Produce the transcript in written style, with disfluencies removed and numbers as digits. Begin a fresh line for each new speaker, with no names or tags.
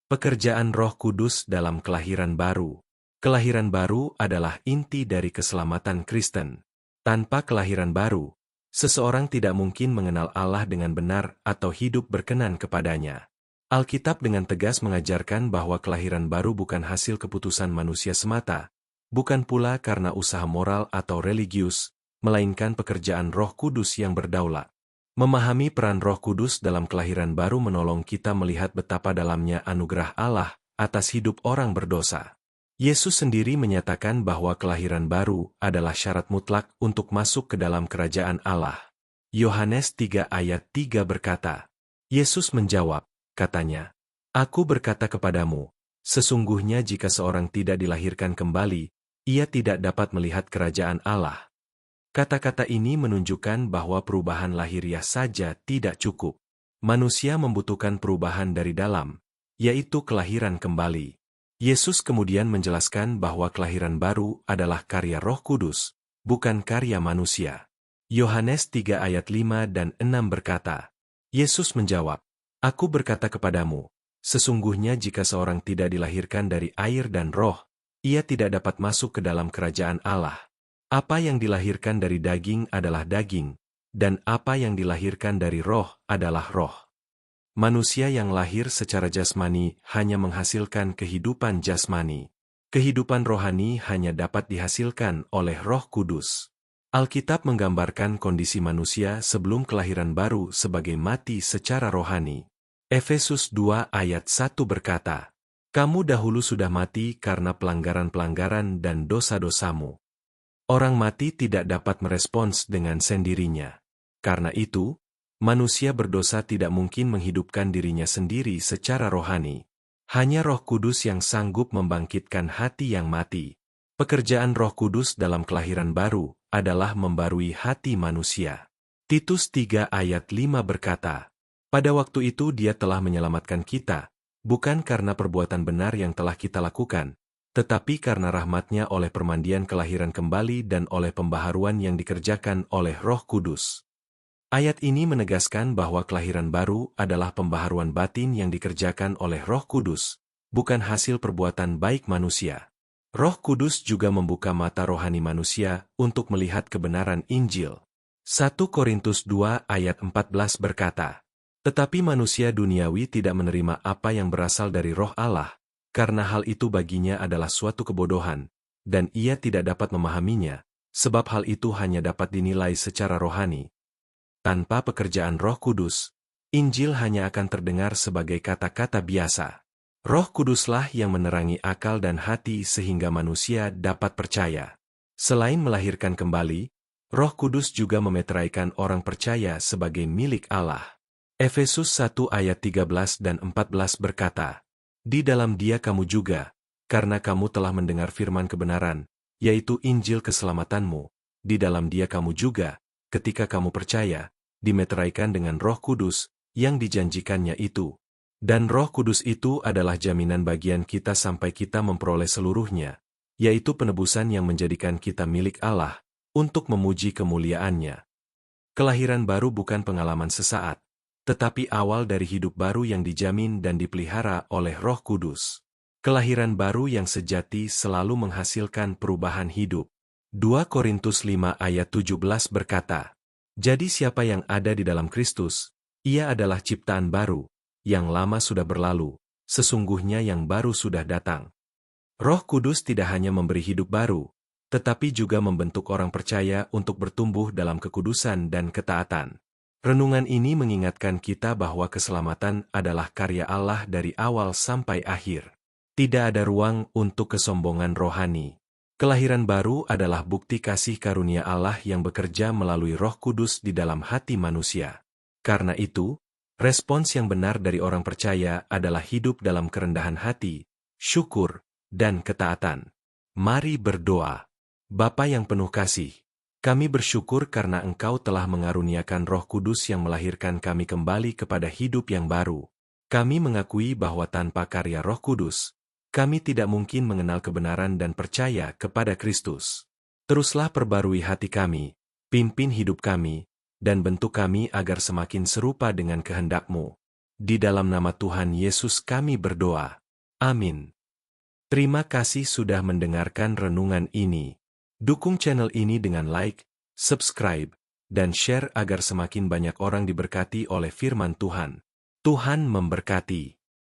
Pekerjaan Roh Kudus dalam kelahiran baru. Kelahiran baru adalah inti dari keselamatan Kristen. Tanpa kelahiran baru, seseorang tidak mungkin mengenal Allah dengan benar atau hidup berkenan kepadanya. Alkitab dengan tegas mengajarkan bahwa kelahiran baru bukan hasil keputusan manusia semata, bukan pula karena usaha moral atau religius, melainkan pekerjaan Roh Kudus yang berdaulat. Memahami peran Roh Kudus dalam kelahiran baru menolong kita melihat betapa dalamnya anugerah Allah atas hidup orang berdosa. Yesus sendiri menyatakan bahwa kelahiran baru adalah syarat mutlak untuk masuk ke dalam kerajaan Allah. Yohanes 3 ayat 3 berkata, Yesus menjawab, katanya, Aku berkata kepadamu, sesungguhnya jika seorang tidak dilahirkan kembali, ia tidak dapat melihat kerajaan Allah. Kata-kata ini menunjukkan bahwa perubahan lahiriah saja tidak cukup. Manusia membutuhkan perubahan dari dalam, yaitu kelahiran kembali. Yesus kemudian menjelaskan bahwa kelahiran baru adalah karya Roh Kudus, bukan karya manusia. Yohanes 3 ayat 5 dan 6 berkata, Yesus menjawab, Aku berkata kepadamu, sesungguhnya jika seorang tidak dilahirkan dari air dan roh, ia tidak dapat masuk ke dalam kerajaan Allah. Apa yang dilahirkan dari daging adalah daging, dan apa yang dilahirkan dari roh adalah roh. Manusia yang lahir secara jasmani hanya menghasilkan kehidupan jasmani. Kehidupan rohani hanya dapat dihasilkan oleh Roh Kudus. Alkitab menggambarkan kondisi manusia sebelum kelahiran baru sebagai mati secara rohani. Efesus 2 ayat 1 berkata, Kamu dahulu sudah mati karena pelanggaran-pelanggaran dan dosa-dosamu. Orang mati tidak dapat merespons dengan sendirinya. Karena itu, manusia berdosa tidak mungkin menghidupkan dirinya sendiri secara rohani. Hanya Roh Kudus yang sanggup membangkitkan hati yang mati. Pekerjaan Roh Kudus dalam kelahiran baru adalah membarui hati manusia. Titus 3 ayat 5 berkata, Pada waktu itu Dia telah menyelamatkan kita, bukan karena perbuatan benar yang telah kita lakukan, tetapi karena rahmat-Nya oleh permandian kelahiran kembali dan oleh pembaharuan yang dikerjakan oleh Roh Kudus. Ayat ini menegaskan bahwa kelahiran baru adalah pembaharuan batin yang dikerjakan oleh Roh Kudus, bukan hasil perbuatan baik manusia. Roh Kudus juga membuka mata rohani manusia untuk melihat kebenaran Injil. 1 Korintus 2 ayat 14 berkata, Tetapi manusia duniawi tidak menerima apa yang berasal dari Roh Allah, karena hal itu baginya adalah suatu kebodohan, dan ia tidak dapat memahaminya, sebab hal itu hanya dapat dinilai secara rohani. Tanpa pekerjaan Roh Kudus, Injil hanya akan terdengar sebagai kata-kata biasa. Roh Kuduslah yang menerangi akal dan hati sehingga manusia dapat percaya. Selain melahirkan kembali, Roh Kudus juga memeteraikan orang percaya sebagai milik Allah. Efesus 1 ayat 13 dan 14 berkata, Di dalam Dia kamu juga, karena kamu telah mendengar firman kebenaran, yaitu Injil keselamatanmu, di dalam Dia kamu juga, ketika kamu percaya, dimeteraikan dengan Roh Kudus, yang dijanjikannya itu. Dan Roh Kudus itu adalah jaminan bagian kita sampai kita memperoleh seluruhnya, yaitu penebusan yang menjadikan kita milik Allah, untuk memuji kemuliaan-Nya. Kelahiran baru bukan pengalaman sesaat, tetapi awal dari hidup baru yang dijamin dan dipelihara oleh Roh Kudus. Kelahiran baru yang sejati selalu menghasilkan perubahan hidup. 2 Korintus 5 ayat 17 berkata, Jadi siapa yang ada di dalam Kristus, ia adalah ciptaan baru, yang lama sudah berlalu, sesungguhnya yang baru sudah datang. Roh Kudus tidak hanya memberi hidup baru, tetapi juga membentuk orang percaya untuk bertumbuh dalam kekudusan dan ketaatan. Renungan ini mengingatkan kita bahwa keselamatan adalah karya Allah dari awal sampai akhir. Tidak ada ruang untuk kesombongan rohani. Kelahiran baru adalah bukti kasih karunia Allah yang bekerja melalui Roh Kudus di dalam hati manusia. Karena itu, respons yang benar dari orang percaya adalah hidup dalam kerendahan hati, syukur, dan ketaatan. Mari berdoa. Bapa yang penuh kasih, kami bersyukur karena Engkau telah mengaruniakan Roh Kudus yang melahirkan kami kembali kepada hidup yang baru. Kami mengakui bahwa tanpa karya Roh Kudus, kami tidak mungkin mengenal kebenaran dan percaya kepada Kristus. Teruslah perbarui hati kami, pimpin hidup kami, dan bentuk kami agar semakin serupa dengan kehendak-Mu. Di dalam nama Tuhan Yesus kami berdoa. Amin. Terima kasih sudah mendengarkan renungan ini. Dukung channel ini dengan like, subscribe, dan share agar semakin banyak orang diberkati oleh firman Tuhan. Tuhan memberkati.